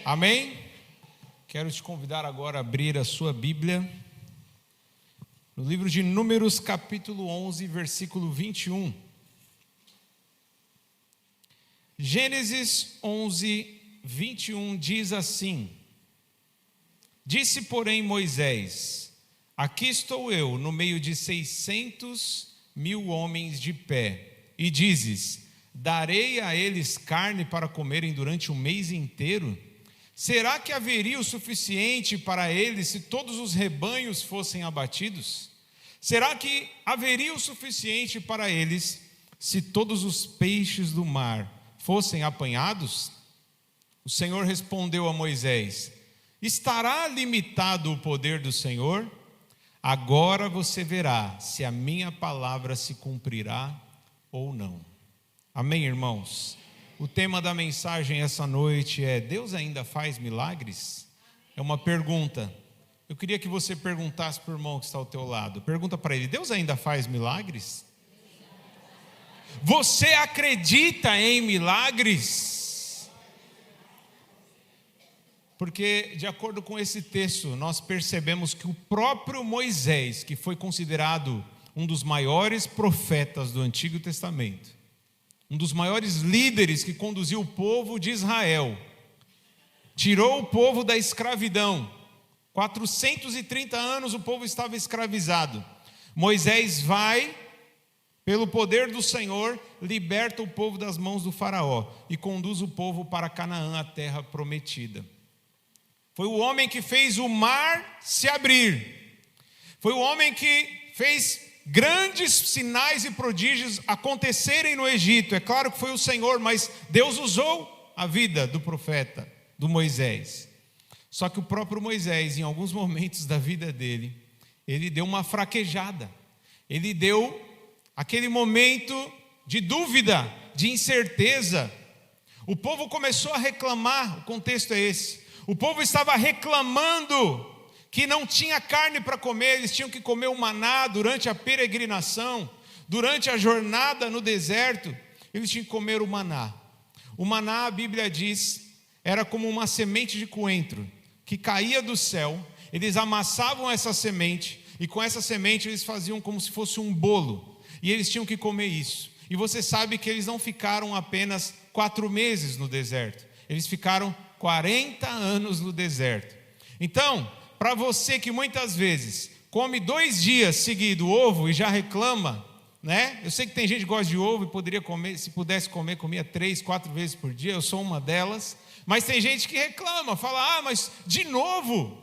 Amém? Quero te convidar agora a abrir a sua Bíblia no livro de Números, capítulo 11, versículo 21. Gênesis 11, 21 diz assim: Disse, porém, Moisés: Aqui estou eu no meio de 600.000 homens de pé, e dizes: Darei a eles carne para comerem durante um mês inteiro? Será que haveria o suficiente para eles se todos os rebanhos fossem abatidos? Será que haveria o suficiente para eles se todos os peixes do mar fossem apanhados? O Senhor respondeu a Moisés: Estará limitado o poder do Senhor? Agora você verá se a minha palavra se cumprirá ou não. Amém, irmãos? O tema da mensagem essa noite é: Deus ainda faz milagres? É uma pergunta. Eu queria que você perguntasse para o irmão que está ao teu lado. Pergunta para ele: Deus ainda faz milagres? Você acredita em milagres? Porque, de acordo com esse texto, nós percebemos que o próprio Moisés, que foi considerado um dos maiores profetas do Antigo Testamento, um dos maiores líderes que conduziu o povo de Israel, tirou o povo da escravidão. 430 anos o povo estava escravizado. Moisés vai, pelo poder do Senhor, liberta o povo das mãos do faraó e conduz o povo para Canaã, a terra prometida. Foi o homem que fez o mar se abrir. Foi o homem que fez grandes sinais e prodígios acontecerem no Egito. É claro que foi o Senhor, mas Deus usou a vida do profeta, do Moisés. Só que o próprio Moisés, em alguns momentos da vida dele, ele deu uma fraquejada. Ele deu aquele momento de dúvida, de incerteza. O povo começou a reclamar, o contexto é esse. O povo estava reclamando que não tinha carne para comer, eles tinham que comer o maná durante a peregrinação, durante a jornada no deserto, eles tinham que comer o maná. O maná, a Bíblia diz, era como uma semente de coentro, que caía do céu, eles amassavam essa semente, e com essa semente eles faziam como se fosse um bolo, e eles tinham que comer isso. E você sabe que eles não ficaram apenas 4 meses no deserto, eles ficaram 40 anos no deserto. Então, para você que muitas vezes come 2 dias seguido ovo e já reclama, né? Eu sei que tem gente que gosta de ovo e poderia comer, se pudesse comer, comia 3, 4 vezes por dia, eu sou uma delas. Mas tem gente que reclama, fala: mas de novo?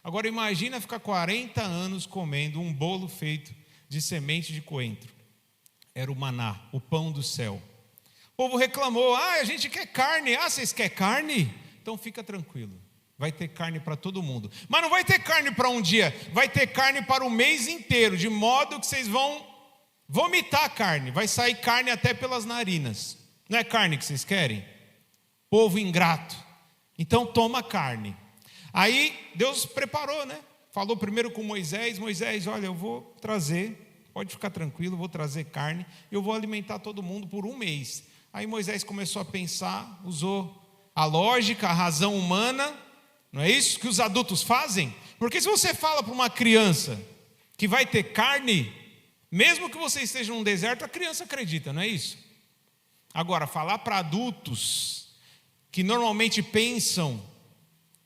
Agora imagina ficar 40 anos comendo um bolo feito de semente de coentro. Era o maná, o pão do céu. O povo reclamou: a gente quer carne. Vocês querem carne? Então fica tranquilo. Vai ter carne para todo mundo. Mas não vai ter carne para um dia. Vai ter carne para o mês inteiro. De modo que vocês vão vomitar a carne. Vai sair carne até pelas narinas. Não é carne que vocês querem? Povo ingrato. Então toma carne. Aí Deus preparou, né? Falou primeiro com Moisés. Moisés, olha, eu vou trazer. Pode ficar tranquilo, eu vou trazer carne. Eu vou alimentar todo mundo por 1 mês. Aí Moisés começou a pensar. Usou a lógica, a razão humana. Não é isso que os adultos fazem? Porque se você fala para uma criança que vai ter carne, mesmo que você esteja num deserto, a criança acredita, não é isso? Agora, falar para adultos que normalmente pensam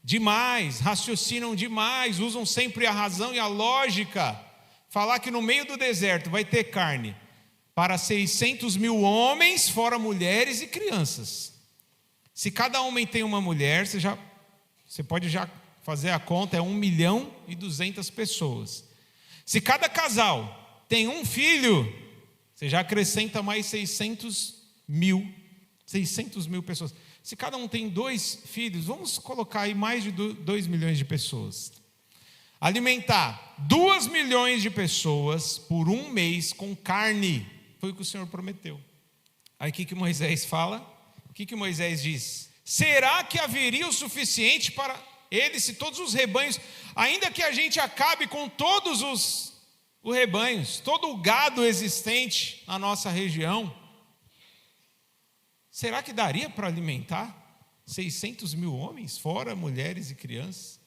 demais, raciocinam demais, usam sempre a razão e a lógica, falar que no meio do deserto vai ter carne para 600.000 homens, fora mulheres e crianças. Se cada homem tem uma mulher, você pode já fazer a conta, é 1.200.000 pessoas. Se cada casal tem um filho, você já acrescenta mais 600.000 pessoas. Se cada um tem 2 filhos, vamos colocar aí mais de 2 milhões de pessoas. Alimentar 2 milhões de pessoas por 1 mês com carne, foi o que o Senhor prometeu. Aí o que Moisés fala? O que Moisés diz? Será que haveria o suficiente para eles, se todos os rebanhos, ainda que a gente acabe com todos os rebanhos, todo o gado existente na nossa região, será que daria para alimentar 600 mil homens, fora mulheres e crianças.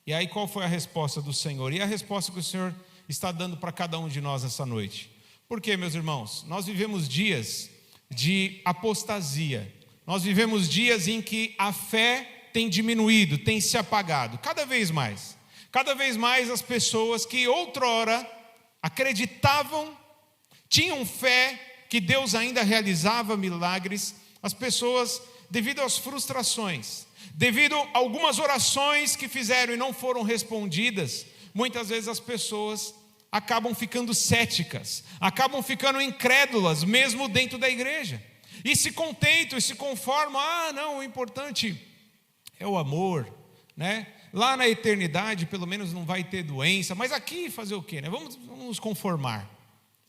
E aí qual foi a resposta do Senhor? E a resposta que o Senhor está dando para cada um de nós essa noite? Por quê, meus irmãos? Nós vivemos dias de apostasia. Nós vivemos dias em que a fé tem diminuído, tem se apagado, cada vez mais. Cada vez mais as pessoas que outrora acreditavam, tinham fé que Deus ainda realizava milagres, as pessoas, devido às frustrações, devido a algumas orações que fizeram e não foram respondidas, muitas vezes as pessoas acabam ficando céticas, acabam ficando incrédulas, mesmo dentro da igreja, e se contentam e se conformam. Não, o importante é o amor, né? Lá na eternidade pelo menos não vai ter doença, mas aqui fazer o quê, né? Vamos nos conformar.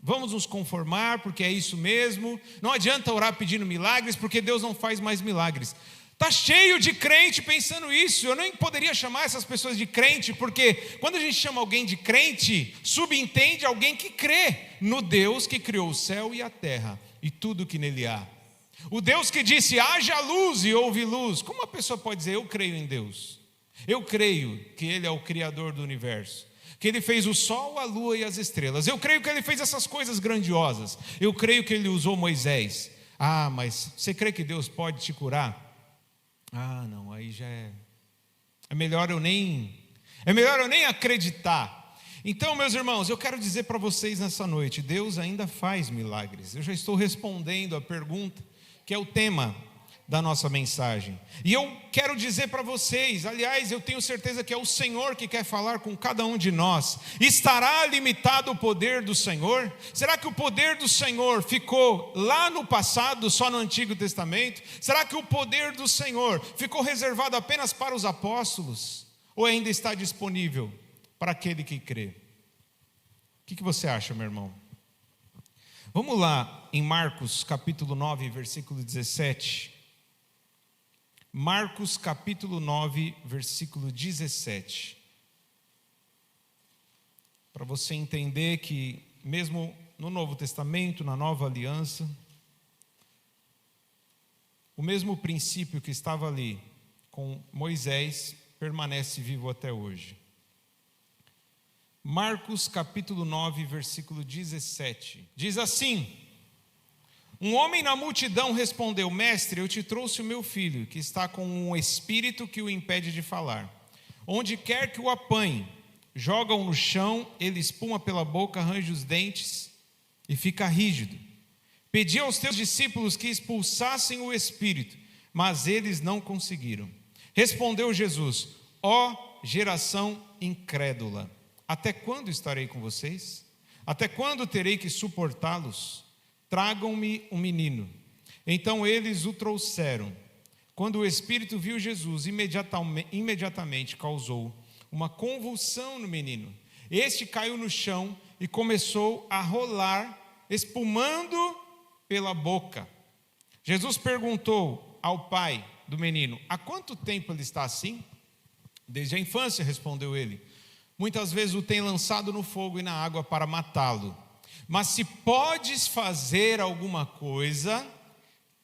Vamos nos conformar, porque é isso mesmo. Não adianta orar pedindo milagres, porque Deus não faz mais milagres. Está cheio de crente pensando isso. Eu nem poderia chamar essas pessoas de crente, porque quando a gente chama alguém de crente, subentende alguém que crê no Deus que criou o céu e a terra e tudo que nele há. O Deus que disse, haja luz e houve luz. Como uma pessoa pode dizer, eu creio em Deus? Eu creio que Ele é o Criador do universo, que Ele fez o sol, a lua e as estrelas. Eu creio que Ele fez essas coisas grandiosas. Eu creio que Ele usou Moisés. Mas você crê que Deus pode te curar? Não, aí já é melhor eu nem acreditar. Então, meus irmãos, eu quero dizer para vocês nessa noite, Deus ainda faz milagres. Eu já estou respondendo a pergunta, que é o tema da nossa mensagem. E eu quero dizer para vocês, aliás, eu tenho certeza que é o Senhor que quer falar com cada um de nós. Estará limitado o poder do Senhor? Será que o poder do Senhor ficou lá no passado, só no Antigo Testamento? Será que o poder do Senhor ficou reservado apenas para os apóstolos? Ou ainda está disponível para aquele que crê? O que você acha, meu irmão? Vamos lá em Marcos capítulo 9, versículo 17. Marcos capítulo 9, versículo 17. Para você entender que mesmo no Novo Testamento, na Nova Aliança, o mesmo princípio que estava ali com Moisés permanece vivo até hoje. Marcos capítulo 9, versículo 17. Diz assim: um homem na multidão respondeu, mestre, eu te trouxe o meu filho, que está com um espírito que o impede de falar. Onde quer que o apanhe, joga-o no chão, ele espuma pela boca, arranja os dentes e fica rígido. Pedi aos teus discípulos que expulsassem o espírito, mas eles não conseguiram. Respondeu Jesus, ó geração incrédula, até quando estarei com vocês? Até quando terei que suportá-los? Tragam-me um menino. Então eles o trouxeram. Quando o espírito viu Jesus, imediatamente causou uma convulsão no menino. Este caiu no chão e começou a rolar, espumando pela boca. Jesus perguntou ao pai do menino, há quanto tempo ele está assim? Desde a infância, respondeu ele. Muitas vezes o tem lançado no fogo e na água para matá-lo. Mas se podes fazer alguma coisa,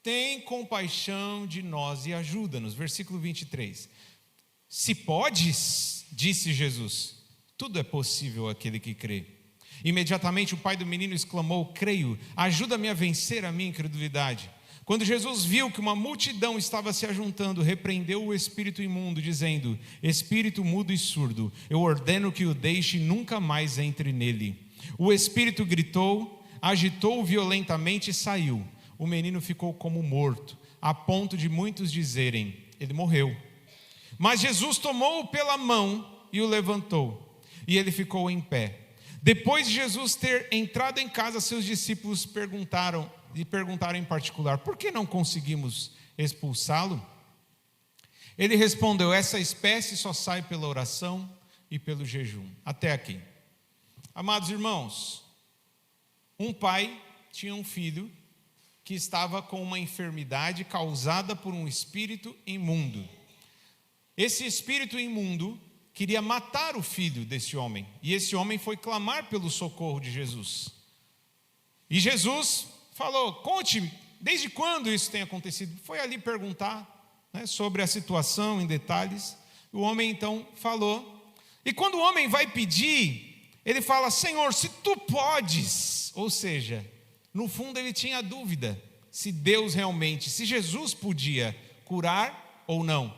tem compaixão de nós e ajuda-nos. Versículo 23. Se podes, disse Jesus, tudo é possível àquele que crê. Imediatamente o pai do menino exclamou, creio, ajuda-me a vencer a minha incredulidade. Quando Jesus viu que uma multidão estava se ajuntando, repreendeu o espírito imundo, dizendo, espírito mudo e surdo, eu ordeno que o deixe e nunca mais entre nele. O espírito gritou, agitou violentamente e saiu. O menino ficou como morto, a ponto de muitos dizerem, ele morreu. Mas Jesus tomou-o pela mão e o levantou, e ele ficou em pé. Depois de Jesus ter entrado em casa, seus discípulos perguntaram em particular, por que não conseguimos expulsá-lo? Ele respondeu, essa espécie só sai pela oração e pelo jejum. Até aqui. Amados irmãos, um pai tinha um filho que estava com uma enfermidade causada por um espírito imundo. Esse espírito imundo queria matar o filho desse homem, e esse homem foi clamar pelo socorro de Jesus. E Jesus falou, conte-me, desde quando isso tem acontecido? Foi ali perguntar, né, sobre a situação em detalhes. O homem então falou. E quando o homem vai pedir, ele fala: Senhor, se tu podes. Ou seja, no fundo ele tinha dúvida se Deus realmente, se Jesus podia curar ou não.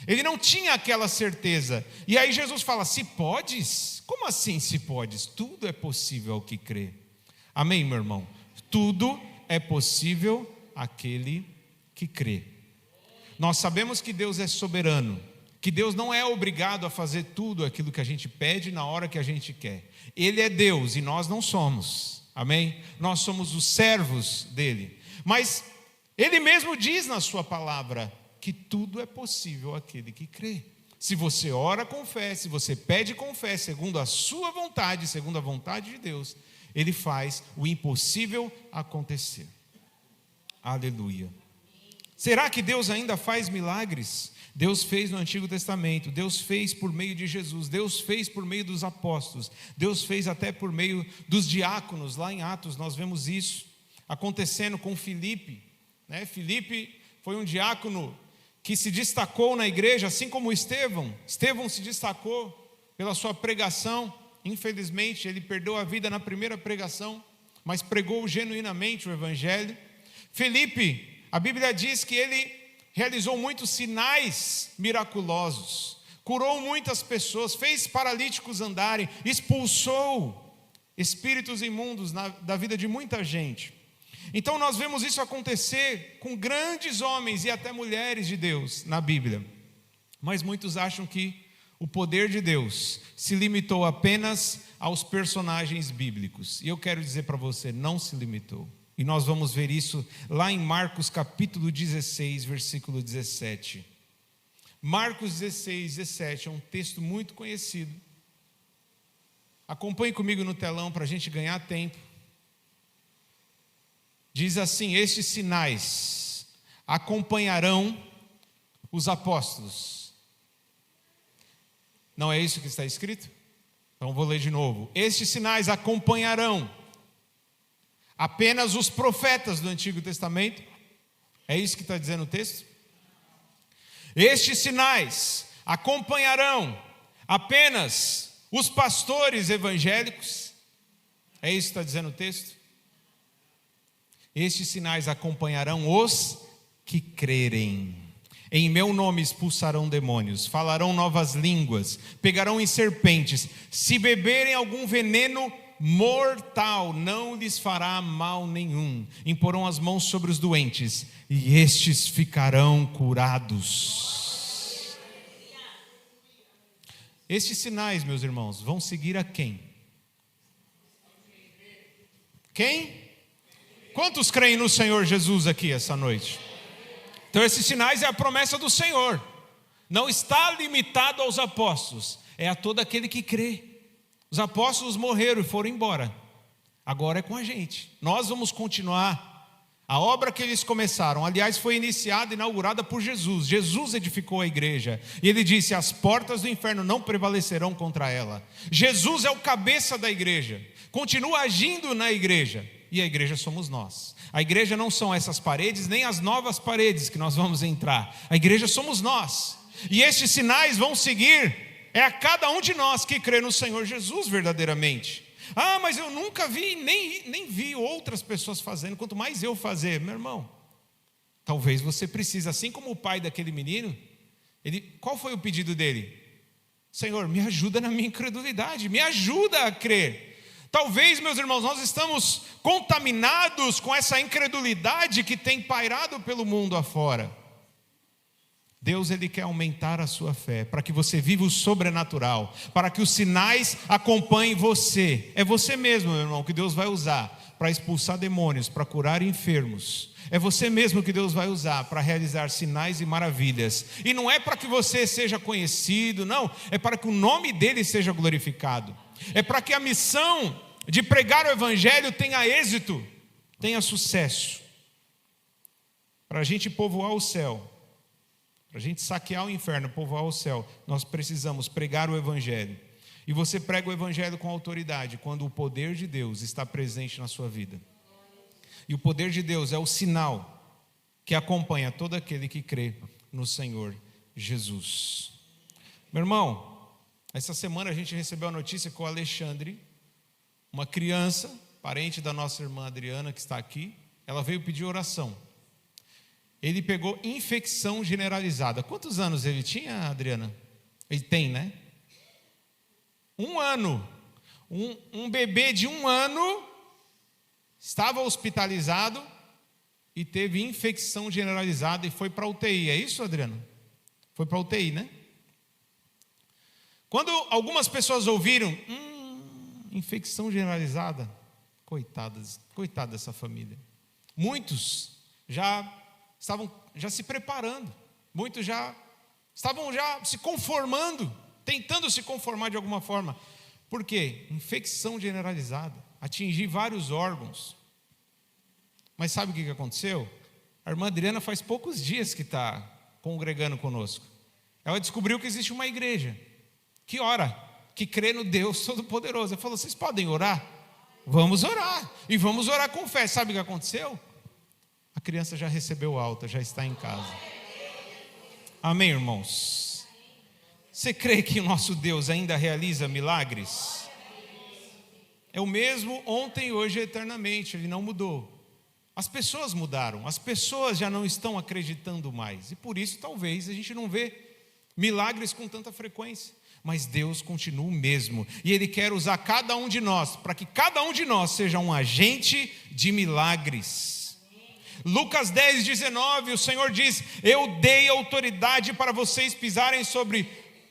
Ele não tinha aquela certeza. E aí Jesus fala: se podes? Como assim se podes? Tudo é possível ao que crê. Amém, meu irmão? Tudo é possível àquele que crê. Nós sabemos que Deus é soberano, que Deus não é obrigado a fazer tudo aquilo que a gente pede na hora que a gente quer. Ele é Deus e nós não somos. Amém? Nós somos os servos dele. Mas ele mesmo diz na sua palavra que tudo é possível àquele que crê. Se você ora com fé, se você pede com fé, segundo a sua vontade, segundo a vontade de Deus, ele faz o impossível acontecer. Aleluia. Será que Deus ainda faz milagres? Deus fez no Antigo Testamento, Deus fez por meio de Jesus, Deus fez por meio dos apóstolos, Deus fez até por meio dos diáconos. Lá em Atos nós vemos isso acontecendo com Filipe, né? Filipe foi um diácono que se destacou na igreja, assim como Estevão. Estevão se destacou pela sua pregação. Infelizmente ele perdeu a vida na primeira pregação, mas pregou genuinamente o evangelho. Filipe, a Bíblia diz que ele realizou muitos sinais miraculosos, curou muitas pessoas, fez paralíticos andarem, expulsou espíritos imundos da vida de muita gente. Então nós vemos isso acontecer com grandes homens e até mulheres de Deus na Bíblia. Mas muitos acham que o poder de Deus se limitou apenas aos personagens bíblicos. E eu quero dizer para você, não se limitou. E nós vamos ver isso lá em Marcos capítulo 16, versículo 17. Marcos 16, 17 é um texto muito conhecido. Acompanhe comigo no telão para a gente ganhar tempo. Diz assim: estes sinais acompanharão os apóstolos. Não é isso que está escrito? Então vou ler de novo. Estes sinais acompanharão apenas os profetas do Antigo Testamento. É isso que está dizendo o texto? Estes sinais acompanharão apenas os pastores evangélicos. É isso que está dizendo o texto? Estes sinais acompanharão os que crerem. Em meu nome expulsarão demônios, falarão novas línguas, pegarão em serpentes. Se beberem algum veneno mortal, não lhes fará mal nenhum. Imporão as mãos sobre os doentes e estes ficarão curados. Estes sinais, meus irmãos, vão seguir a quem? Quem? Quantos creem no Senhor Jesus aqui essa noite? Então esses sinais é a promessa do Senhor. Não está limitado aos apóstolos, é a todo aquele que crê. Os apóstolos morreram e foram embora. Agora é com a gente. Nós vamos continuar a obra que eles começaram. Aliás, foi iniciada, inaugurada por Jesus. Jesus edificou a igreja. E ele disse: as portas do inferno não prevalecerão contra ela. Jesus é o cabeça da igreja. Continua agindo na igreja. E a igreja somos nós. A igreja não são essas paredes, nem as novas paredes que nós vamos entrar. A igreja somos nós. E estes sinais vão seguir a cada um de nós que crê no Senhor Jesus verdadeiramente. Ah, mas eu nunca vi, nem vi outras pessoas fazendo, quanto mais eu fazer. Meu irmão, talvez você precise, assim como o pai daquele menino, qual foi o pedido dele? Senhor, me ajuda na minha incredulidade, me ajuda a crer. Talvez, meus irmãos, nós estamos contaminados com essa incredulidade que tem pairado pelo mundo afora. Deus, Ele quer aumentar a sua fé, para que você viva o sobrenatural, para que os sinais acompanhem você. É você mesmo, meu irmão, que Deus vai usar para expulsar demônios, para curar enfermos. É você mesmo que Deus vai usar para realizar sinais e maravilhas. E não é para que você seja conhecido, não. É para que o nome dEle seja glorificado. É para que a missão de pregar o Evangelho tenha êxito, tenha sucesso. Para a gente povoar o céu, para a gente saquear o inferno, povoar o céu, nós precisamos pregar o Evangelho. E você prega o Evangelho com autoridade quando o poder de Deus está presente na sua vida. E o poder de Deus é o sinal que acompanha todo aquele que crê no Senhor Jesus. Meu irmão, essa semana a gente recebeu a notícia que o Alexandre, uma criança, parente da nossa irmã Adriana, que está aqui, ela veio pedir oração. Ele pegou infecção generalizada. Quantos anos ele tinha, Adriana? Ele tem, né? 1 ano. Um bebê de 1 ano estava hospitalizado e teve infecção generalizada e foi para a UTI. É isso, Adriana? Foi para a UTI, né? Quando algumas pessoas ouviram, infecção generalizada, coitada dessa família. Muitos já estavam se preparando, muitos já estavam se conformando, tentando se conformar de alguma forma. Por quê? Infecção generalizada, atingir vários órgãos. Mas sabe o que aconteceu? A irmã Adriana faz poucos dias que está congregando conosco. Ela descobriu que existe uma igreja que ora, que crê no Deus Todo-Poderoso. Ela falou, vocês podem orar? Vamos orar, e vamos orar com fé. Sabe o que aconteceu? A criança já recebeu alta, já está em casa. Amém, irmãos? Você crê que o nosso Deus ainda realiza milagres? É o mesmo ontem, hoje e eternamente, Ele não mudou. As pessoas mudaram, as pessoas já não estão acreditando mais, e por isso talvez a gente não vê milagres com tanta frequência. Mas Deus continua o mesmo, e Ele quer usar cada um de nós, para que cada um de nós seja um agente de milagres. Lucas 10:19, o Senhor diz, eu dei autoridade para vocês pisarem sobre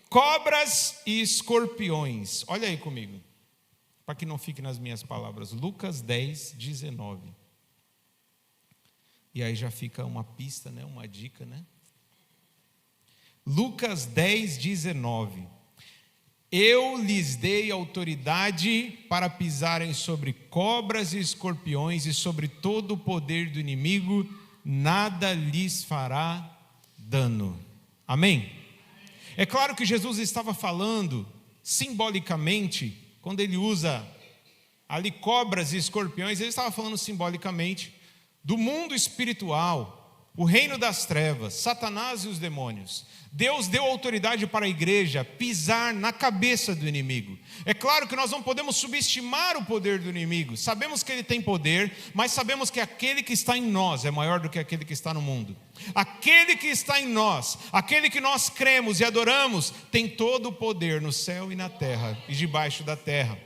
cobras e escorpiões. Olha aí comigo, para que não fique nas minhas palavras. Lucas 10:19. E aí já fica uma pista, né? Uma dica, né? Lucas 10:19. Eu lhes dei autoridade para pisarem sobre cobras e escorpiões e sobre todo o poder do inimigo, nada lhes fará dano. Amém? É claro que Jesus estava falando simbolicamente, quando ele usa ali cobras e escorpiões, ele estava falando simbolicamente do mundo espiritual, o reino das trevas, Satanás e os demônios. Deus deu autoridade para a igreja pisar na cabeça do inimigo. É claro que nós não podemos subestimar o poder do inimigo. Sabemos que ele tem poder, mas sabemos que aquele que está em nós é maior do que aquele que está no mundo. Aquele que está em nós, aquele que nós cremos e adoramos, tem todo o poder no céu e na terra e debaixo da terra.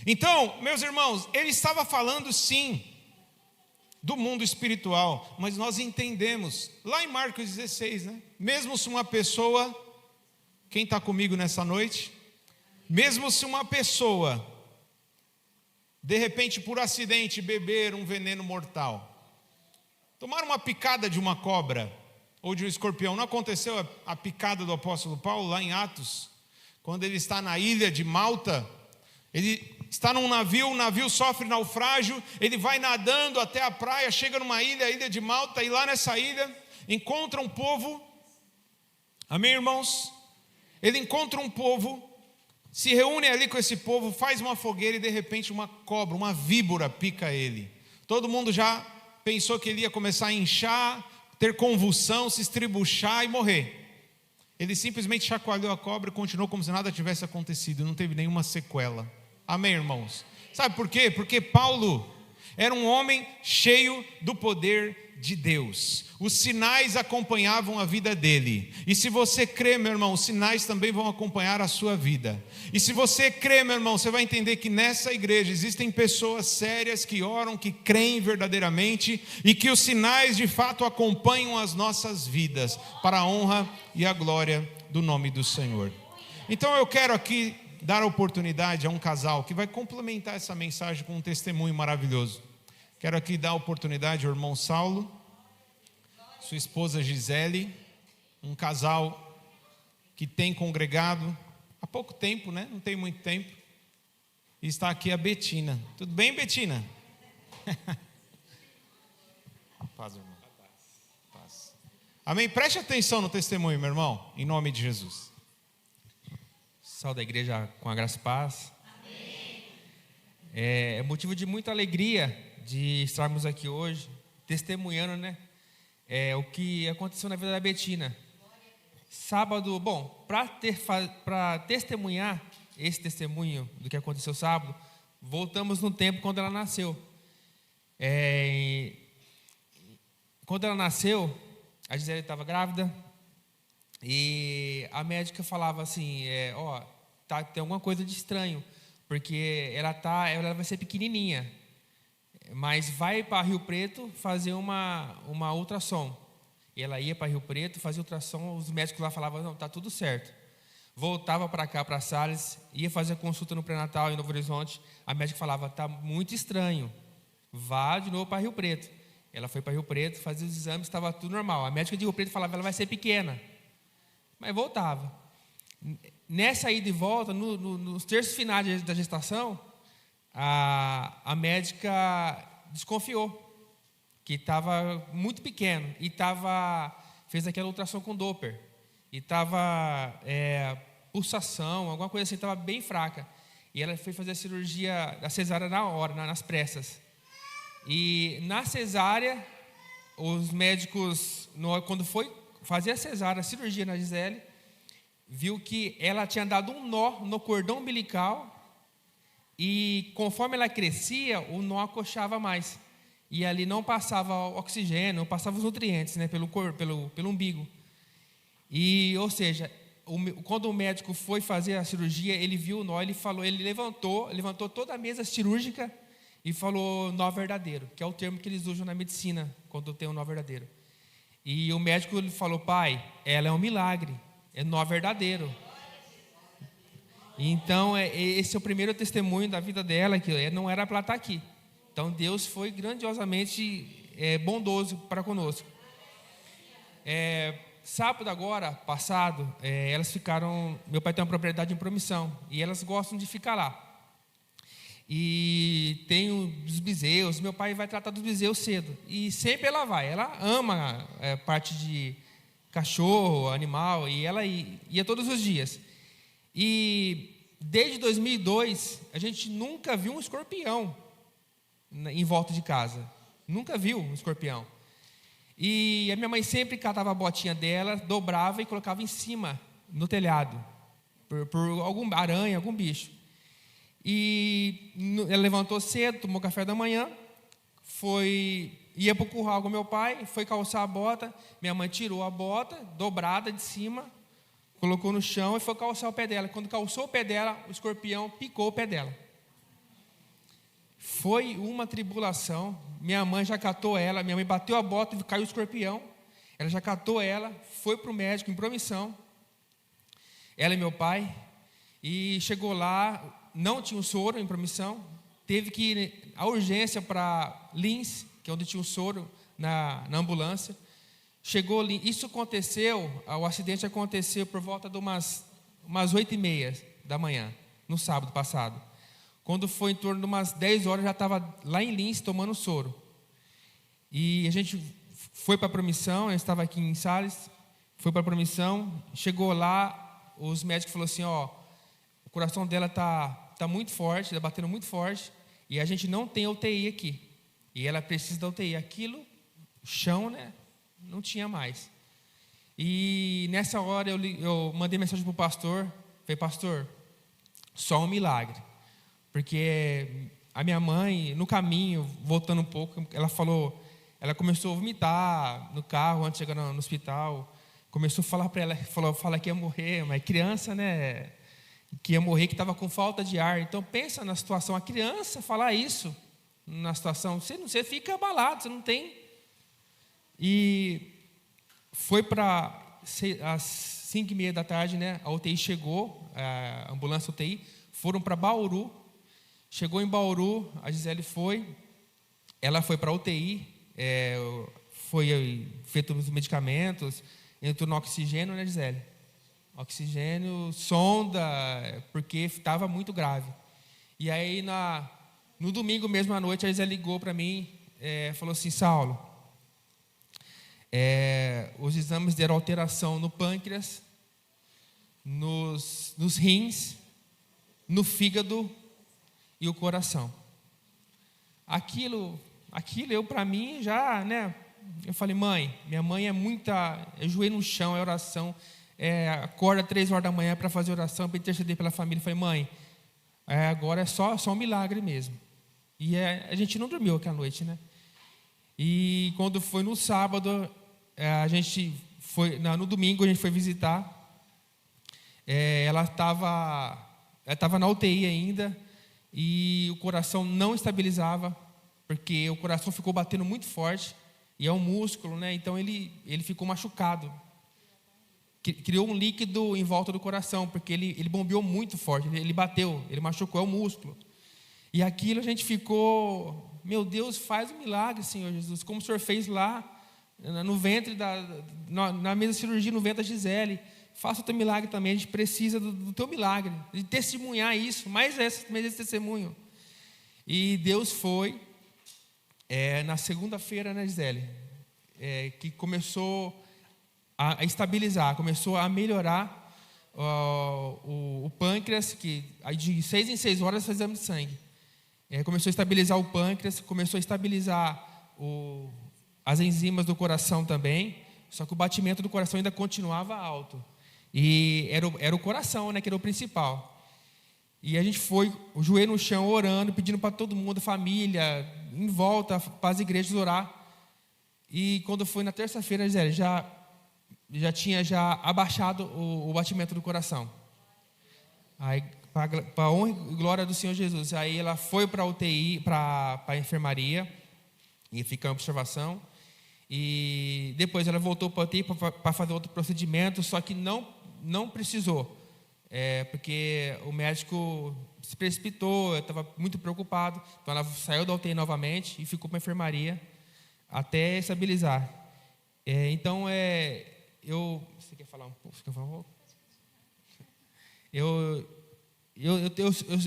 Então, meus irmãos, ele estava falando sim do mundo espiritual, mas nós entendemos, lá em Marcos 16, né? Mesmo se uma pessoa, quem está comigo nessa noite? Mesmo se uma pessoa, de repente por acidente, beber um veneno mortal, tomar uma picada de uma cobra ou de um escorpião, não aconteceu a picada do apóstolo Paulo lá em Atos? Quando ele está na ilha de Malta, ele está num navio, o navio sofre naufrágio, ele vai nadando até a praia, chega numa ilha, a ilha de Malta, e lá nessa ilha encontra um povo, amém, irmãos? Ele encontra um povo, se reúne ali com esse povo, faz uma fogueira e de repente uma cobra, uma víbora pica ele. Todo mundo já pensou que ele ia começar a inchar, ter convulsão, se estribuchar e morrer. Ele simplesmente chacoalhou a cobra e continuou como se nada tivesse acontecido, não teve nenhuma sequela. Amém, irmãos? Sabe por quê? Porque Paulo era um homem cheio do poder de Deus. Os sinais acompanhavam a vida dele. E se você crê, meu irmão, os sinais também vão acompanhar a sua vida. E se você crê, meu irmão, você vai entender que nessa igreja existem pessoas sérias que oram, que creem verdadeiramente e que os sinais de fato acompanham as nossas vidas para a honra e a glória do nome do Senhor. Então eu quero aqui dar a oportunidade a um casal que vai complementar essa mensagem com um testemunho maravilhoso. Quero aqui dar a oportunidade ao irmão Saulo, sua esposa Gisele, um casal que tem congregado há pouco tempo, né? Não tem muito tempo. E está aqui a Betina. Tudo bem, Betina? Paz, irmão. Paz. Amém? Preste atenção no testemunho, meu irmão, em nome de Jesus. Salve da igreja com a graça e paz. Amém. É motivo de muita alegria de estarmos aqui hoje, testemunhando, né? o que aconteceu na vida da Betina. Sábado, bom, para testemunhar esse testemunho do que aconteceu sábado, voltamos no tempo quando ela nasceu. Quando ela nasceu, a Gisele estava grávida e a médica falava assim, tem alguma coisa de estranho, porque ela vai ser pequenininha, mas vai para Rio Preto fazer uma ultrassom. E ela ia para Rio Preto fazer ultrassom, os médicos lá falavam, não, está tudo certo. Voltava para cá, para Sales, ia fazer consulta no pré-natal em Novo Horizonte, a médica falava, está muito estranho, vá de novo para Rio Preto. Ela foi para Rio Preto, fazia os exames, estava tudo normal. A médica de Rio Preto falava, ela vai ser pequena, mas voltava. Nessa ida e volta, nos terços finais da gestação, a médica desconfiou que estava muito pequeno e fez aquela ultrassom com Doppler e estava pulsação, alguma coisa assim, estava bem fraca. E ela foi fazer a cirurgia da cesárea na hora, nas pressas. E na cesárea, os médicos, quando foi fazer a cesárea, a cirurgia na Gisele, viu que ela tinha dado um nó no cordão umbilical e conforme ela crescia, o nó acochava mais. E ali não passava oxigênio, não passava os nutrientes, né, pelo umbigo. E, ou seja, quando o médico foi fazer a cirurgia, ele viu o nó, ele levantou toda a mesa cirúrgica e falou nó verdadeiro, que é o termo que eles usam na medicina, quando tem um nó verdadeiro. E o médico falou, pai, ela é um milagre, é nó verdadeiro. Então, esse é o primeiro testemunho da vida dela, que não era para ela estar aqui. Então, Deus foi grandiosamente bondoso para conosco. Sábado agora, passado, elas ficaram... Meu pai tem uma propriedade em Promissão, e elas gostam de ficar lá. E tem os bezerros, meu pai vai tratar dos bezerros cedo. E sempre ela ama parte de cachorro, animal, e ela ia todos os dias. E desde 2002, a gente nunca viu um escorpião em volta de casa. Nunca viu um escorpião. E a minha mãe sempre catava a botinha dela, dobrava e colocava em cima, no telhado, por algum aranha, algum bicho. E ela levantou cedo, tomou café da manhã, ia para o curral com meu pai, foi calçar a bota, minha mãe tirou a bota, dobrada de cima, colocou no chão e foi calçar o pé dela. Quando calçou o pé dela, o escorpião picou o pé dela. Foi uma tribulação. Minha mãe já catou ela, minha mãe bateu a bota e caiu o escorpião. Ela já catou ela, foi para o médico em Promissão, ela e meu pai, e chegou lá, não tinha o soro em Promissão, teve que ir à urgência para Lins, que é onde tinha o soro, na ambulância. Chegou ali, o acidente aconteceu por volta de umas 8h30 da manhã, no sábado passado. Quando foi em torno de umas 10 horas, já estava lá em Lins tomando soro. E a gente foi para a Promissão, eu estava aqui em Sales, foi para a Promissão, chegou lá, os médicos falaram assim, o coração dela está muito forte, está batendo muito forte, e a gente não tem UTI aqui. E ela precisa da UTI. Aquilo, chão, né? Não tinha mais. E nessa hora eu mandei mensagem para o pastor, falei, pastor, só um milagre. Porque a minha mãe, no caminho, voltando um pouco, ela começou a vomitar no carro antes de chegar no hospital, começou a falar para ela, fala que ia morrer, mas criança, né, que ia morrer, que estava com falta de ar. Então pensa na situação, a criança falar isso, na situação, você fica abalado, você não tem. E foi para às 5h30 da tarde, né, a UTI chegou, a ambulância UTI, foram para Bauru. Chegou em Bauru, a Gisele ela foi para a UTI, foi feito os medicamentos, entrou no oxigênio, né, Gisele? Oxigênio, sonda, porque estava muito grave. E aí, no domingo mesmo à noite, a Gisele ligou para mim, falou assim, Saulo, os exames deram alteração no pâncreas, nos rins, no fígado e o coração. Aquilo eu, para mim, já, né, Eu falei, mãe, minha mãe é joelho no chão, é oração, acorda 3 horas da manhã para fazer oração, para interceder pela família. Eu falei, mãe, agora é só um milagre mesmo. E a gente não dormiu aquela noite, né? E quando foi no sábado, no domingo a gente foi visitar. Ela estava na UTI ainda e o coração não estabilizava, porque o coração ficou batendo muito forte e é um músculo, né? Então ele ficou machucado. Criou um líquido em volta do coração, porque ele bombeou muito forte, ele bateu, ele machucou, é o músculo. E aquilo a gente ficou, meu Deus, faz um milagre, Senhor Jesus, como o Senhor fez lá no ventre, na mesa de cirurgia no ventre da Gisele. Faça o teu milagre também, a gente precisa do teu milagre, de testemunhar isso, mais esse testemunho. E Deus foi, na segunda-feira, né, Gisele, que começou a estabilizar, começou a melhorar o pâncreas, que aí de 6 em 6 horas faz exame de sangue. Começou a estabilizar o pâncreas, começou a estabilizar as enzimas do coração também, só que o batimento do coração ainda continuava alto. E era o coração, né, que era o principal. E a gente foi, o joelho no chão, orando, pedindo para todo mundo, família, em volta, para as igrejas orar. E quando foi na terça-feira, já tinha abaixado o batimento do coração. Aí, para a honra e glória do Senhor Jesus. Aí ela foi para a UTI, para a enfermaria, e fica em observação. E depois ela voltou para a UTI para fazer outro procedimento, só que não precisou, porque o médico se precipitou, eu estava muito preocupado. Então ela saiu da UTI novamente e ficou para a enfermaria até estabilizar. Então, você quer falar um pouco? Você quer falar um pouco?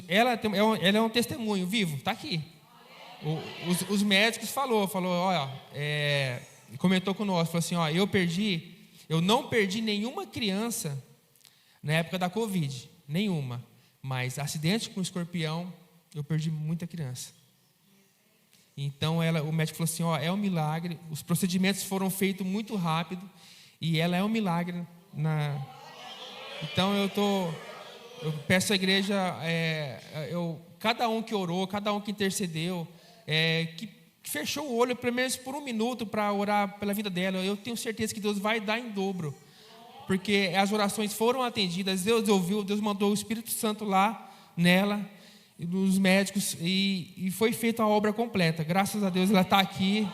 Ela é um testemunho vivo, está aqui. Os médicos falou, olha, comentou conosco, falou assim, eu não perdi nenhuma criança na época da Covid, nenhuma, mas acidente com escorpião, eu perdi muita criança. Então o médico falou assim, é um milagre, os procedimentos foram feitos muito rápido e ela é um milagre. Então eu peço à igreja, cada um que orou, cada um que intercedeu, que fechou o olho pelo menos por 1 minuto para orar pela vida dela, eu tenho certeza que Deus vai dar em dobro, porque as orações foram atendidas, Deus ouviu, Deus mandou o Espírito Santo lá nela, nos médicos, e foi feita a obra completa. Graças a Deus ela está aqui,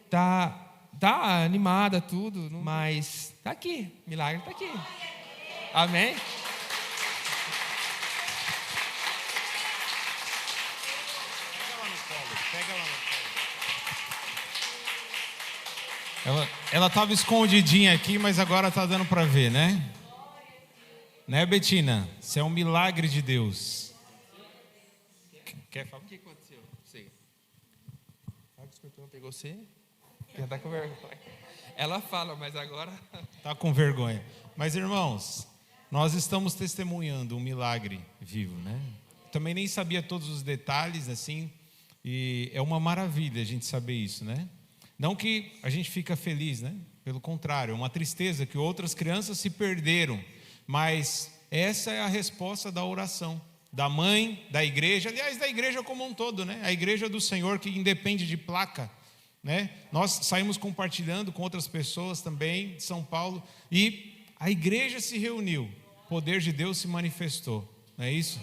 está animada, tudo, mas está aqui, milagre está aqui. Amém? Ela estava escondidinha aqui, mas agora está dando para ver, né? Né, Betina? Isso é um milagre de Deus. Quer falar? O que aconteceu? Sei. Sabe que o escorpião pegou você? Já está com vergonha. Ela fala, mas agora... Está com vergonha. Mas, irmãos, nós estamos testemunhando um milagre vivo, né? Também nem sabia todos os detalhes, assim, e é uma maravilha a gente saber isso, né? Não que a gente fica feliz, né? Pelo contrário, é uma tristeza que outras crianças se perderam, mas essa é a resposta da oração, da mãe, da igreja, aliás, da igreja como um todo, né? A igreja do Senhor, que independe de placa, né? Nós saímos compartilhando com outras pessoas também de São Paulo, e a igreja se reuniu, o poder de Deus se manifestou, não é isso?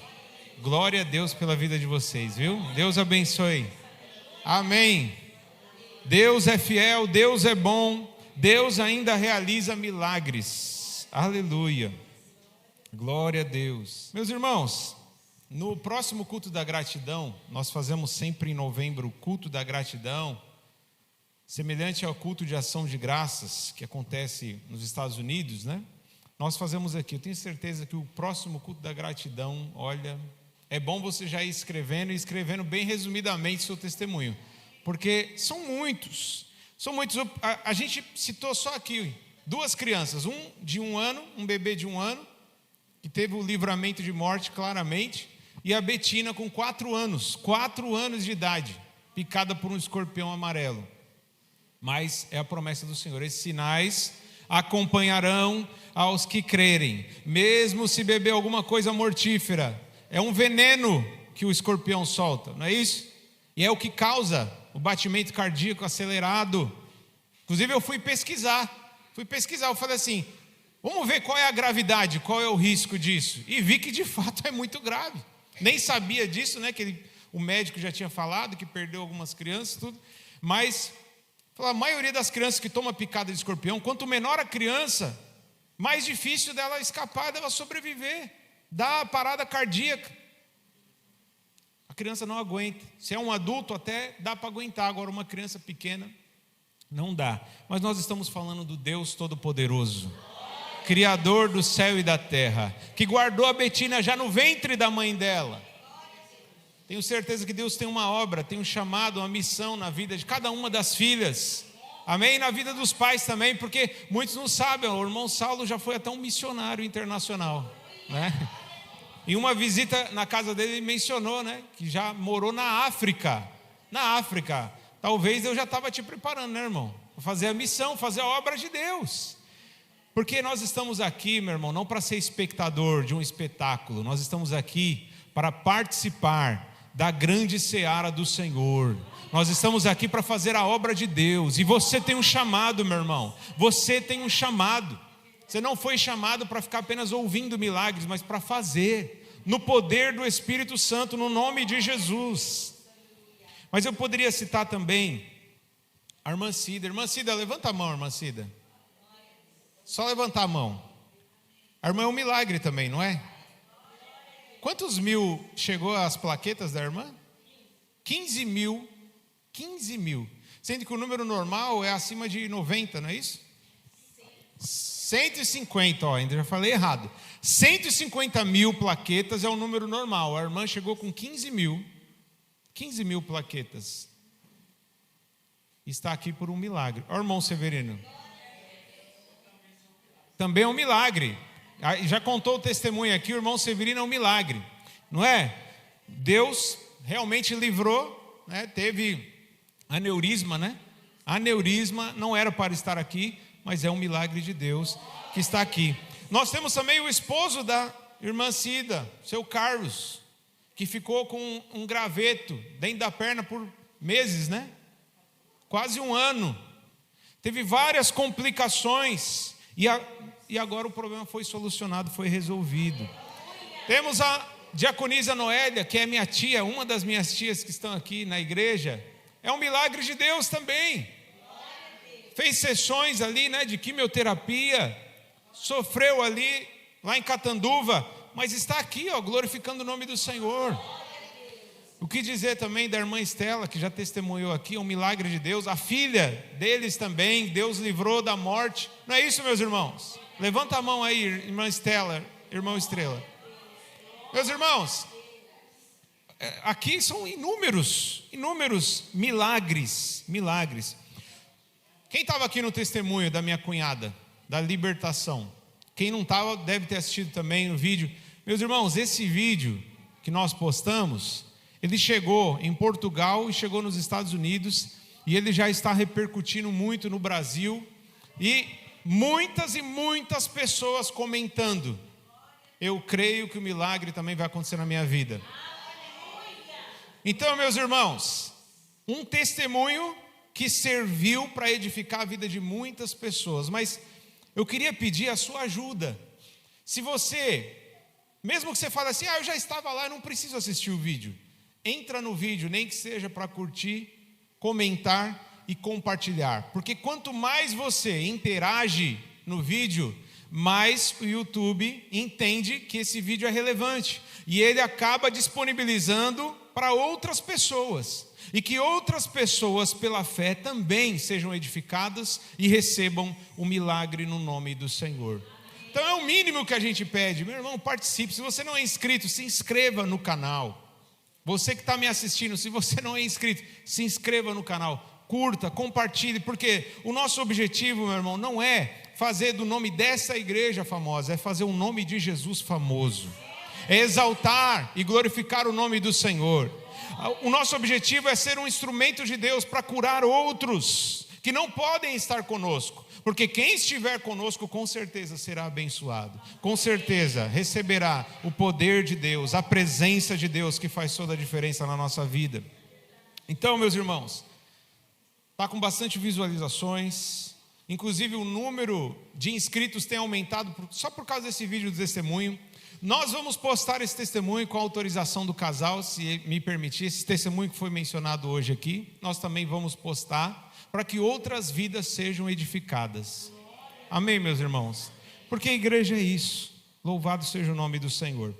Glória a Deus pela vida de vocês, viu? Deus abençoe. Amém. Deus é fiel, Deus é bom, Deus ainda realiza milagres. Aleluia. Glória a Deus. Meus irmãos, no próximo culto da gratidão, nós fazemos sempre em novembro o culto da gratidão, semelhante ao culto de ação de graças que acontece nos Estados Unidos, né? Nós fazemos aqui. Eu tenho certeza que o próximo culto da gratidão, olha, é bom você já ir escrevendo bem resumidamente seu testemunho. Porque são muitos. A gente citou só aqui 2 crianças, um de 1 ano, um bebê de 1 ano, que teve o livramento de morte claramente, e a Betina com 4 anos de idade, picada por um escorpião amarelo. Mas é a promessa do Senhor: esses sinais acompanharão aos que crerem, mesmo se beber alguma coisa mortífera. É um veneno que o escorpião solta, não é isso? E é o que causa o batimento cardíaco acelerado. Inclusive eu fui pesquisar, eu falei assim, vamos ver qual é a gravidade, qual é o risco disso. E vi que de fato é muito grave. Nem sabia disso, né? Que o médico já tinha falado que perdeu algumas crianças, tudo. Mas a maioria das crianças que toma picada de escorpião, quanto menor a criança, mais difícil dela escapar, dela sobreviver, dá parada cardíaca. A criança não aguenta. Se é um adulto até dá para aguentar, agora uma criança pequena não dá. Mas nós estamos falando do Deus Todo-Poderoso, Criador do céu e da terra, que guardou a Betina já no ventre da mãe dela. Tenho certeza que Deus tem uma obra, tem um chamado, uma missão na vida de cada uma das filhas. Amém? E na vida dos pais também, porque muitos não sabem, o irmão Saulo já foi até um missionário internacional, né? Em uma visita na casa dele, ele mencionou, né, que já morou na África. Na África. Talvez eu já estava te preparando, né, irmão? Para fazer a missão, fazer a obra de Deus. Porque nós estamos aqui, meu irmão, não para ser espectador de um espetáculo. Nós estamos aqui para participar da grande seara do Senhor. Nós estamos aqui para fazer a obra de Deus. E você tem um chamado, meu irmão. Você tem um chamado. Você não foi chamado para ficar apenas ouvindo milagres, mas para fazer, no poder do Espírito Santo, no nome de Jesus. Mas eu poderia citar também a irmã Cida. Irmã Cida, levanta a mão, irmã Cida. Só levantar a mão. A irmã é um milagre também, não é? Quantos mil chegou as plaquetas da irmã? 15 mil. 15 mil. Sendo que o número normal é acima de 90, não é isso? 150, ó, ainda já falei errado. 150 mil plaquetas é o número normal. A irmã chegou com 15 mil. 15 mil plaquetas. Está aqui por um milagre. Ó, irmão Severino. Também é um milagre. Já contou o testemunho aqui, o irmão Severino é um milagre, não é? Deus realmente livrou, né? Teve aneurisma, né? Aneurisma, não era para estar aqui, mas é um milagre de Deus que está aqui. Nós temos também o esposo da irmã Cida, seu Carlos, que ficou com um graveto dentro da perna por meses, né? Quase um ano. Teve várias complicações e agora o problema foi solucionado, foi resolvido. Temos a diaconisa Noélia, que é minha tia, uma das minhas tias que estão aqui na igreja. É um milagre de Deus também. Fez sessões ali, né, de quimioterapia, sofreu ali, lá em Catanduva, mas está aqui, ó, glorificando o nome do Senhor. O que dizer também da irmã Estela, que já testemunhou aqui, é um milagre de Deus. A filha deles também, Deus livrou da morte. Não é isso, meus irmãos? Levanta a mão aí, irmã Estela, irmão Estrela. Meus irmãos, aqui são inúmeros milagres. Quem estava aqui no testemunho da minha cunhada, da libertação? Quem não estava deve ter assistido também no vídeo. Meus irmãos, esse vídeo que nós postamos, ele chegou em Portugal e chegou nos Estados Unidos, e ele já está repercutindo muito no Brasil, e muitas pessoas comentando. Eu creio que o milagre também vai acontecer na minha vida. Então, meus irmãos, um testemunho que serviu para edificar a vida de muitas pessoas. Mas eu queria pedir a sua ajuda. Se você, mesmo que você fale assim, eu já estava lá, eu não preciso assistir o vídeo. Entra no vídeo, nem que seja para curtir, comentar e compartilhar. Porque quanto mais você interage no vídeo, mais o YouTube entende que esse vídeo é relevante. E ele acaba disponibilizando para outras pessoas. E que outras pessoas, pela fé, também sejam edificadas e recebam o milagre no nome do Senhor. Então é o mínimo que a gente pede. Meu irmão, participe. Se você não é inscrito, se inscreva no canal. Você que está me assistindo, se você não é inscrito, se inscreva no canal. Curta, compartilhe, porque o nosso objetivo, meu irmão, não é fazer do nome dessa igreja famosa, é fazer o nome de Jesus famoso. É exaltar e glorificar o nome do Senhor. O nosso objetivo é ser um instrumento de Deus para curar outros que não podem estar conosco, porque quem estiver conosco com certeza será abençoado, com certeza receberá o poder de Deus, a presença de Deus que faz toda a diferença na nossa vida. Então, meus irmãos, está com bastante visualizações, inclusive o número de inscritos tem aumentado só por causa desse vídeo do testemunho. Nós vamos postar esse testemunho com a autorização do casal, se me permitir. Esse testemunho que foi mencionado hoje aqui, nós também vamos postar, para que outras vidas sejam edificadas. Amém, meus irmãos? Porque a igreja é isso. Louvado seja o nome do Senhor.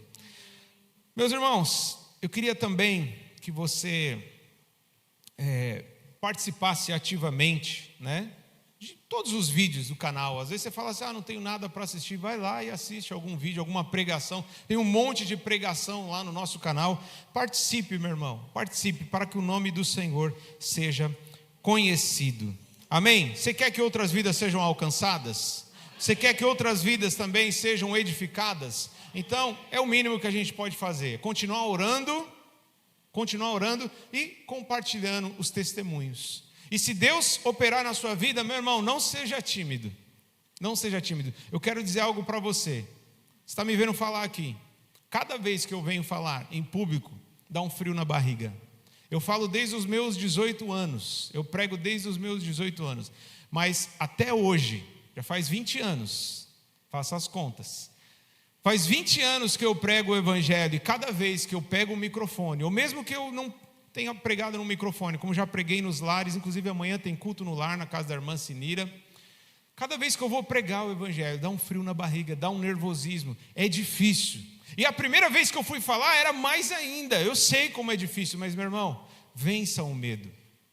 Meus irmãos, eu queria também que você participasse ativamente, né, de todos os vídeos do canal. Às vezes você fala assim, não tenho nada para assistir. Vai lá e assiste algum vídeo, alguma pregação. Tem um monte de pregação lá no nosso canal. Participe, meu irmão, participe, para que o nome do Senhor seja conhecido. Amém? Você quer que outras vidas sejam alcançadas? Você quer que outras vidas também sejam edificadas? Então, é o mínimo que a gente pode fazer. Continuar orando e compartilhando os testemunhos. E se Deus operar na sua vida, meu irmão, não seja tímido. Não seja tímido. Eu quero dizer algo para você. Você está me vendo falar aqui. Cada vez que eu venho falar em público, dá um frio na barriga. Eu falo desde os meus 18 anos. Eu prego desde os meus 18 anos. Mas até hoje, já faz 20 anos. Faça as contas. Faz 20 anos que eu prego o evangelho. E cada vez que eu pego o microfone, ou mesmo que eu não tenha pregado no microfone, como já preguei nos lares, inclusive amanhã tem culto no lar, na casa da irmã Sinira. Cada vez que eu vou pregar o evangelho, dá um frio na barriga, dá um nervosismo. É difícil. E a primeira vez que eu fui falar era mais ainda. Eu sei como é difícil, mas meu irmão, vença o medo.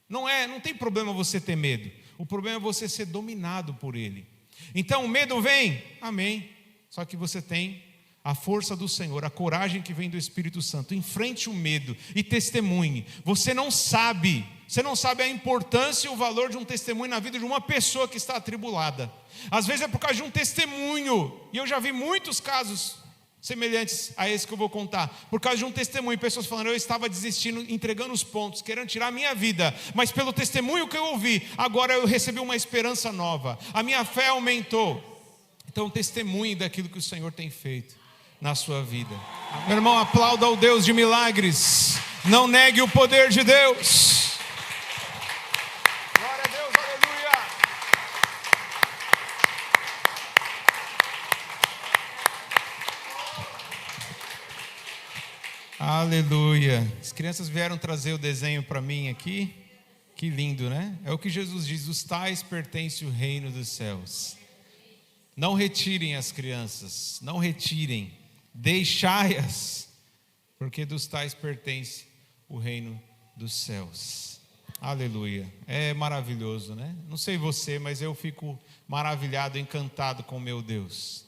Não tem problema você ter medo. O problema é você ser dominado por ele. Então o medo vem, amém. Só que você tem a força do Senhor, a coragem que vem do Espírito Santo. Enfrente o medo e testemunhe. Você não sabe a importância e o valor de um testemunho na vida de uma pessoa que está atribulada. Às vezes é por causa de um testemunho. E eu já vi muitos casos semelhantes a esse que eu vou contar, por causa de um testemunho, pessoas falando, eu estava desistindo, entregando os pontos, querendo tirar a minha vida, mas pelo testemunho que eu ouvi, agora eu recebi uma esperança nova, a minha fé aumentou. Então testemunhe daquilo que o Senhor tem feito na sua vida. Meu irmão, aplauda ao Deus de milagres, não negue o poder de Deus. Glória a Deus, aleluia. As crianças vieram trazer o desenho para mim aqui. Que lindo, né? É o que Jesus diz, os tais pertence o reino dos céus. Não retirem as crianças, não retirem, deixai-as, porque dos tais pertence o reino dos céus. Aleluia. É maravilhoso, né? Não sei você, mas eu fico maravilhado, encantado com o meu Deus,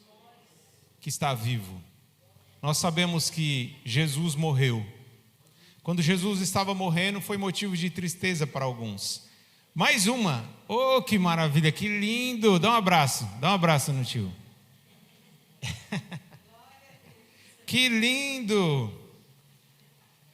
que está vivo. Nós sabemos que Jesus morreu. Quando Jesus estava morrendo, foi motivo de tristeza para alguns. Mais uma. Oh, que maravilha, que lindo. Dá um abraço no tio. Que lindo.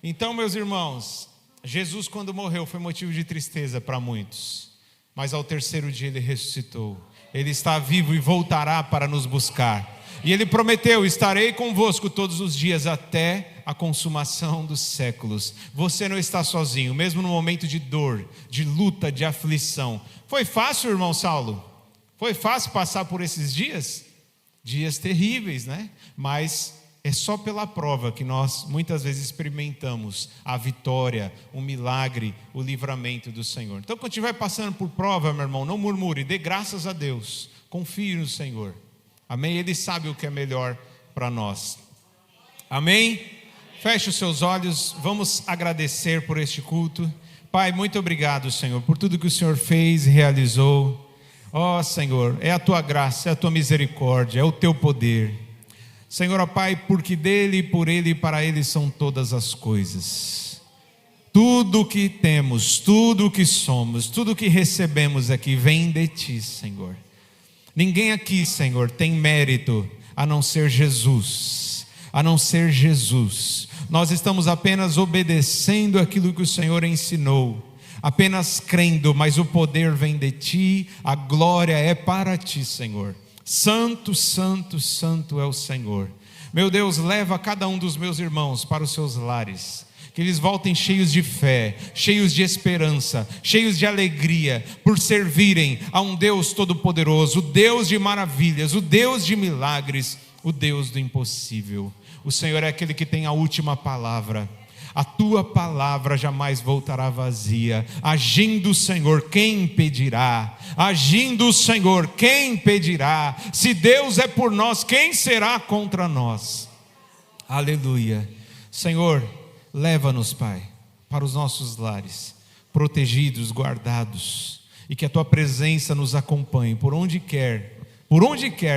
Então, meus irmãos, Jesus quando morreu foi motivo de tristeza para muitos. Mas ao terceiro dia ele ressuscitou. Ele está vivo e voltará para nos buscar. E ele prometeu, estarei convosco todos os dias até a consumação dos séculos. Você não está sozinho, mesmo no momento de dor, de luta, de aflição. Foi fácil, irmão Saulo? Foi fácil passar por esses dias? Dias terríveis, né? Mas é só pela prova que nós muitas vezes experimentamos a vitória, o milagre, o livramento do Senhor. Então quando estiver passando por prova, meu irmão, não murmure, dê graças a Deus, confie no Senhor. Amém? Ele sabe o que é melhor para nós. Amém? Feche os seus olhos, vamos agradecer por este culto. Pai, muito obrigado, Senhor, por tudo que o Senhor fez e realizou. Ó Senhor, é a Tua graça, é a Tua misericórdia, é o Teu poder. Senhor, ó Pai, porque dele, por Ele e para Ele são todas as coisas. Tudo o que temos, tudo o que somos, tudo o que recebemos aqui vem de Ti, Senhor. Ninguém aqui, Senhor, tem mérito a não ser Jesus. A não ser Jesus. Nós estamos apenas obedecendo aquilo que o Senhor ensinou. apenas crendo, mas o poder vem de Ti, a glória é para Ti, Senhor. Santo, santo, santo é o Senhor. Meu Deus, leva cada um dos meus irmãos para os seus lares, que eles voltem cheios de fé, cheios de esperança, cheios de alegria, por servirem a um Deus todo-poderoso, o Deus de maravilhas, o Deus de milagres, o Deus do impossível. O Senhor é aquele que tem a última palavra. A Tua palavra jamais voltará vazia. Agindo o Senhor, quem impedirá? Agindo o Senhor, quem impedirá? Se Deus é por nós, quem será contra nós? Aleluia. Senhor, leva-nos, Pai, para os nossos lares, protegidos, guardados, e que a Tua presença nos acompanhe por onde quer,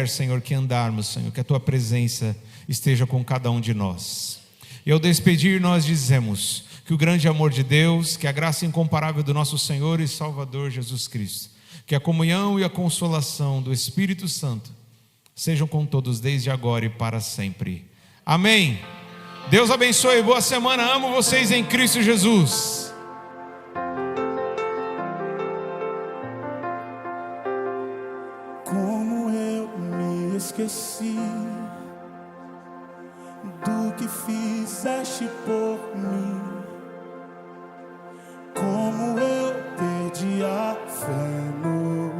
Senhor, que andarmos, Senhor, que a Tua presença esteja com cada um de nós. E ao despedir nós dizemos que o grande amor de Deus, que a graça incomparável do nosso Senhor e Salvador Jesus Cristo, que a comunhão e a consolação do Espírito Santo sejam com todos desde agora e para sempre. Amém. Deus abençoe, boa semana, amo vocês em Cristo Jesus. Como eu me esqueci do que fizeste por mim, como eu perdi a fé no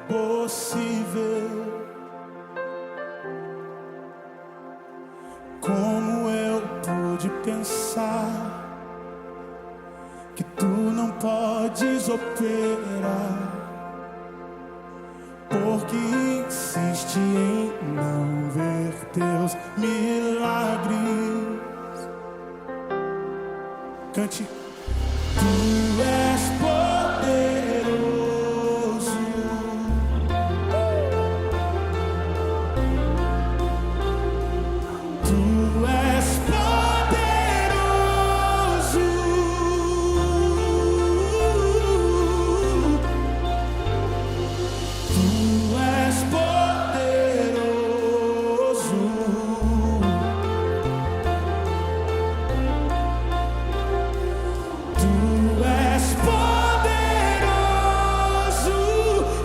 impossível, como eu pude pensar que Tu não podes operar, porque insiste em não ver Teus milagres. Cante. Tu és poderoso, Tu és poderoso, Tu és poderoso, Tu és poderoso.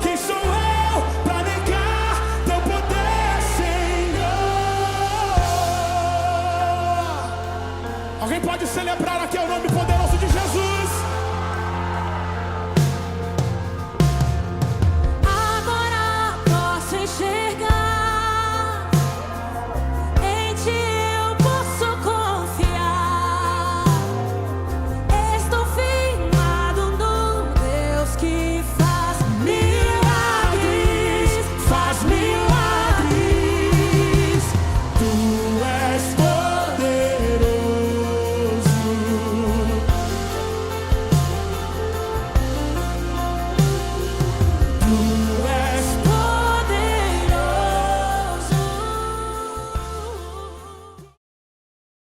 Quem sou eu para negar Teu poder, Senhor? Alguém pode celebrar aqui o nome poderoso?